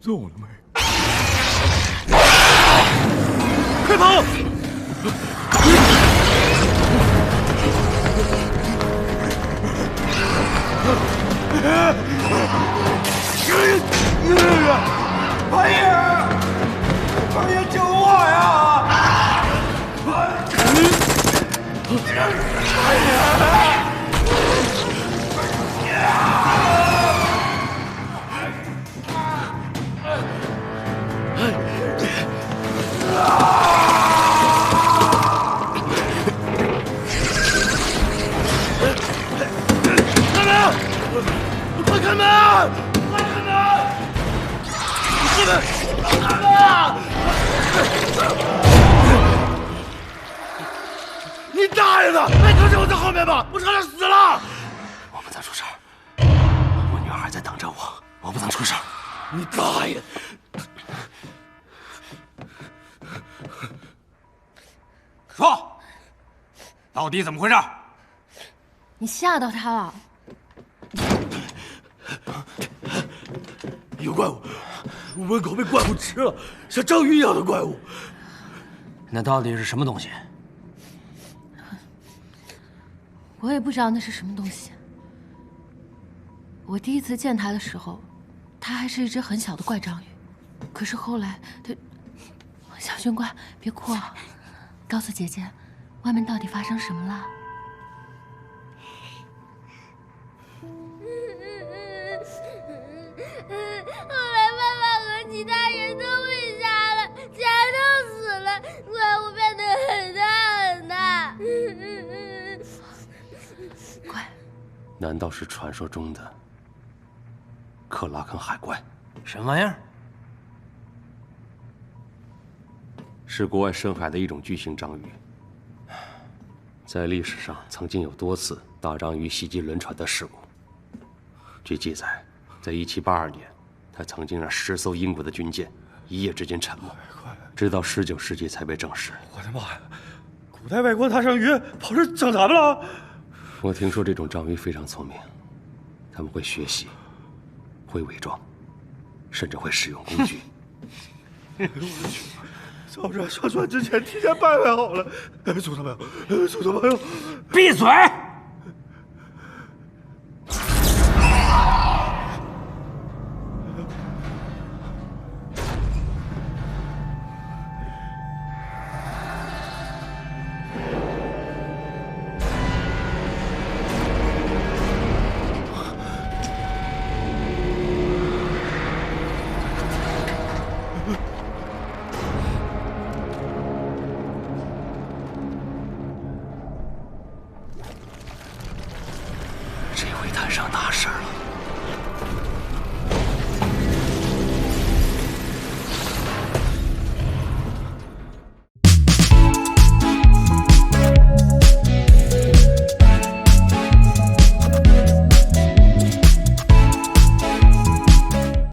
动了没？快跑！潘爷，潘爷救我呀！快开门！快开门！开门！你大爷的！没看见我在后面吗？我差点死了！我不能出事，我女儿还在等着我，我不能出事。你大爷！说，到底怎么回事？你吓到他了。有怪物，门口被怪物吃了，像章鱼一样的怪物。那到底是什么东西？我也不知道那是什么东西。我第一次见他的时候，他还是一只很小的怪章鱼。可是后来，他……小军官，别哭啊！告诉姐姐，外面到底发生什么了？后来爸爸和其他人都被杀了，家都死了，怪物变得很大很大。怪，难道是传说中的克拉肯海怪？什么玩意儿？是国外深海的一种巨型章鱼。在历史上曾经有多次大章鱼袭击轮船的事故。据记载，在1782年，它曾经让10艘英国的军舰一夜之间沉没，直到19世纪才被证实。我的妈呀！古代外国大章鱼跑这整咱们了？我听说这种章鱼非常聪明，他们会学习，会伪装，甚至会使用工具。我去！早知道上船之前提前拜拜好了。祖宗朋友，祖宗朋友，闭嘴！这回摊上大事儿